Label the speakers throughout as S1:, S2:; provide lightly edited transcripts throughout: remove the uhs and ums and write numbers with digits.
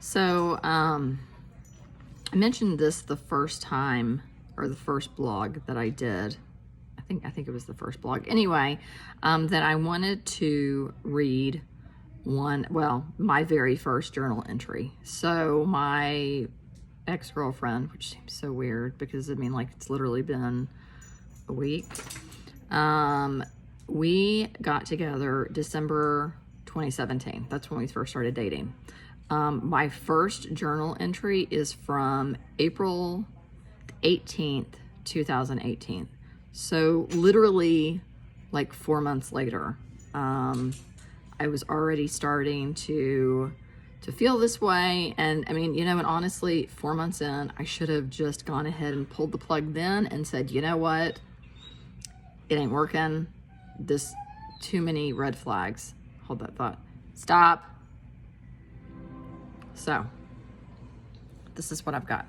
S1: So, I mentioned this the first time, or the first blog that I did. I think it was the first blog. Anyway, that I wanted to read my very first journal entry. So my ex-girlfriend, which seems so weird because like it's literally been a week. We got together December 2017. That's when we first started dating. My first journal entry is from April 18th, 2018. So literally like 4 months later, I was already starting to feel this way. And and honestly, 4 months in, I should have just gone ahead and pulled the plug then and said, you know what? It ain't working. Too many red flags. Hold that thought. Stop. So, this is what I've got.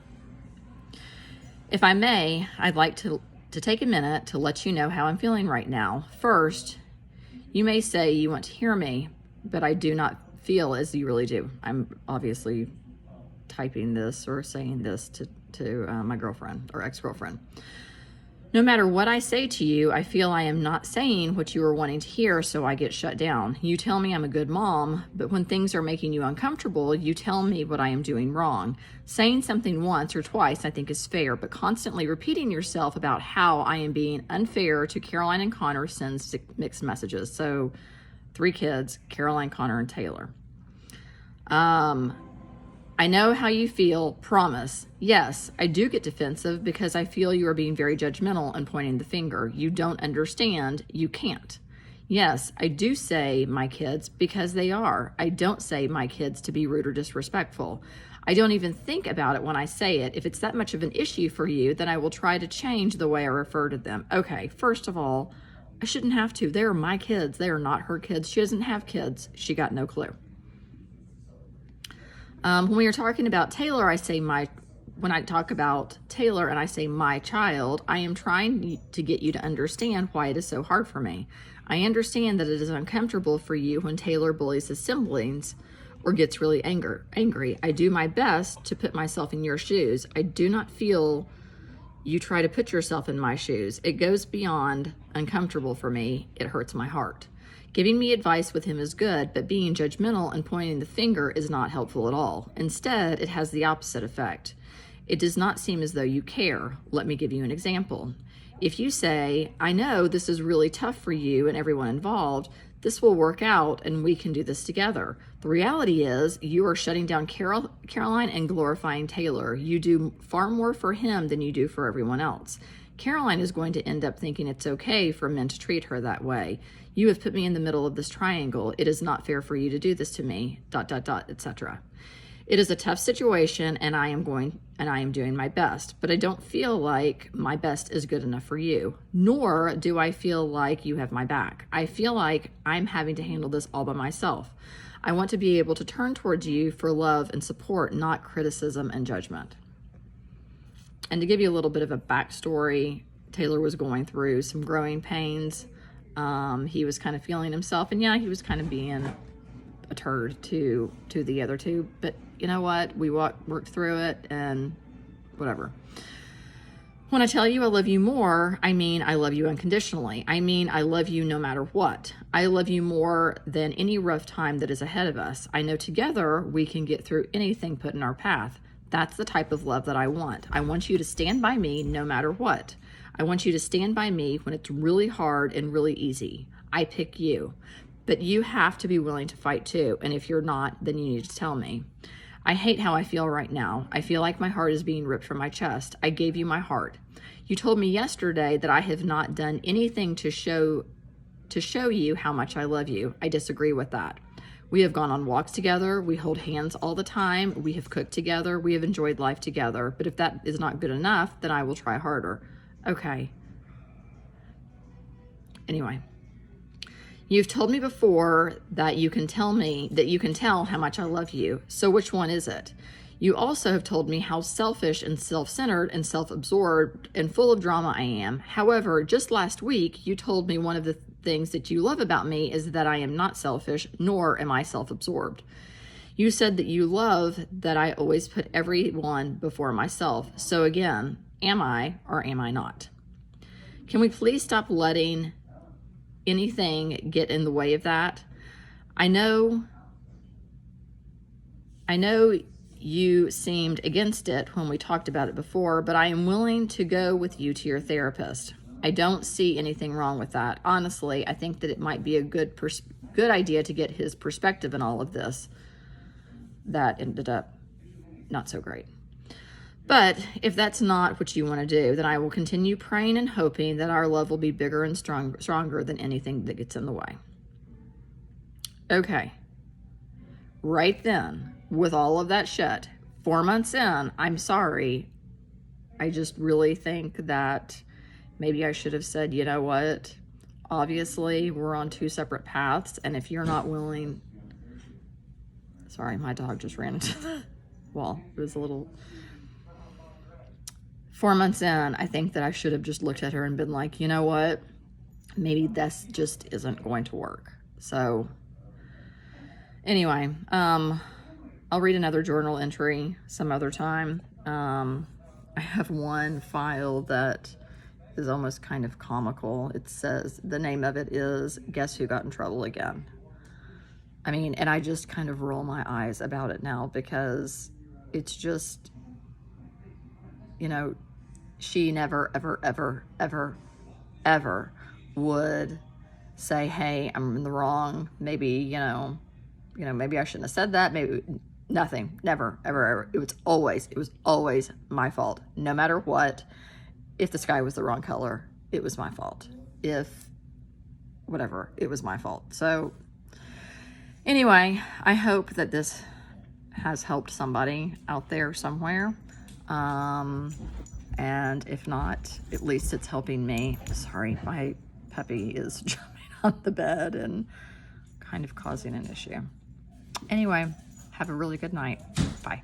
S1: If I may, I'd like to take a minute to let you know how I'm feeling right now. First, you may say you want to hear me, but I do not feel as you really do. I'm obviously typing this or saying this to my girlfriend or ex-girlfriend. No matter what I say to you, I feel I am not saying what you are wanting to hear, so I get shut down. You tell me I'm a good mom, but when things are making you uncomfortable, you tell me what I am doing wrong. Saying something once or twice I think is fair, but constantly repeating yourself about how I am being unfair to Caroline and Connor sends mixed messages. So 3 kids, Caroline, Connor, and Taylor. I know how you feel, promise. Yes, I do get defensive because I feel you are being very judgmental and pointing the finger. You don't understand, you can't. Yes, I do say my kids because they are. I don't say my kids to be rude or disrespectful. I don't even think about it when I say it. If it's that much of an issue for you, then I will try to change the way I refer to them. Okay, first of all, I shouldn't have to. They are my kids. They are not her kids. She doesn't have kids. She got no clue. When we are talking about Taylor, when I talk about Taylor and I say my child, I am trying to get you to understand why it is so hard for me. I understand that it is uncomfortable for you when Taylor bullies his siblings or gets really angry. I do my best to put myself in your shoes. I do not feel you try to put yourself in my shoes. It goes beyond uncomfortable for me. It hurts my heart. Giving me advice with him is good, but being judgmental and pointing the finger is not helpful at all. Instead, it has the opposite effect. It does not seem as though you care. Let me give you an example. If you say, I know this is really tough for you and everyone involved, this will work out and we can do this together. The reality is you are shutting down Caroline and glorifying Taylor. You do far more for him than you do for everyone else. Caroline is going to end up thinking it's okay for men to treat her that way. You have put me in the middle of this triangle. It is not fair for you to do this to me, ... etc. It is a tough situation and I am doing my best, but I don't feel like my best is good enough for you, nor do I feel like you have my back. I feel like I'm having to handle this all by myself. I want to be able to turn towards you for love and support, not criticism and judgment. And to give you a little bit of a backstory, Taylor was going through some growing pains. He was kind of feeling himself, and yeah, he was kind of being a turd to the other two, but you know what? We worked through it and whatever. When I tell you I love you more, I mean I love you unconditionally. I mean I love you no matter what. I love you more than any rough time that is ahead of us. I know together we can get through anything put in our path. That's the type of love that I want. I want you to stand by me no matter what. I want you to stand by me when it's really hard and really easy. I pick you. But you have to be willing to fight too. And if you're not, then you need to tell me. I hate how I feel right now. I feel like my heart is being ripped from my chest. I gave you my heart. You told me yesterday that I have not done anything to show you how much I love you. I disagree with that. We have gone on walks together. We hold hands all the time. We have cooked together. We have enjoyed life together. But if that is not good enough, then I will try harder. Okay. Anyway. You've told me before that you can tell how much I love you. So which one is it? You also have told me how selfish and self-centered and self-absorbed and full of drama I am. However, just last week, you told me one of the things that you love about me is that I am not selfish, nor am I self-absorbed. You said that you love that I always put everyone before myself. So again, am I or am I not? Can we please stop letting anything get in the way of that? I know you seemed against it when we talked about it before, but I am willing to go with you to your therapist. I don't see anything wrong with that. Honestly, I think that it might be a good idea to get his perspective in all of this. That ended up not so great. But if that's not what you want to do, then I will continue praying and hoping that our love will be bigger and stronger than anything that gets in the way. Okay. Right then, with all of that shut, 4 months in, I'm sorry. I just really think that maybe I should have said, you know what? Obviously, we're on 2 separate paths, and if you're not willing... Sorry, my dog just ran into the wall. It was a little... 4 months in, I think that I should have just looked at her and been like, you know what? Maybe this just isn't going to work. So, anyway, I'll read another journal entry some other time. I have one file that is almost kind of comical. It says, the name of it is, Guess Who Got in Trouble Again? I mean, and I just kind of roll my eyes about it now because it's just, you know, she never, ever, ever, ever, ever would say, hey, I'm in the wrong. Maybe, you know, maybe I shouldn't have said that. Maybe nothing, never, ever, ever. It was always my fault. No matter what, if the sky was the wrong color, it was my fault. If whatever, it was my fault. So anyway, I hope that this has helped somebody out there somewhere. And if not, at least it's helping me. Sorry, my puppy is jumping on the bed and kind of causing an issue. Anyway, have a really good night. Bye.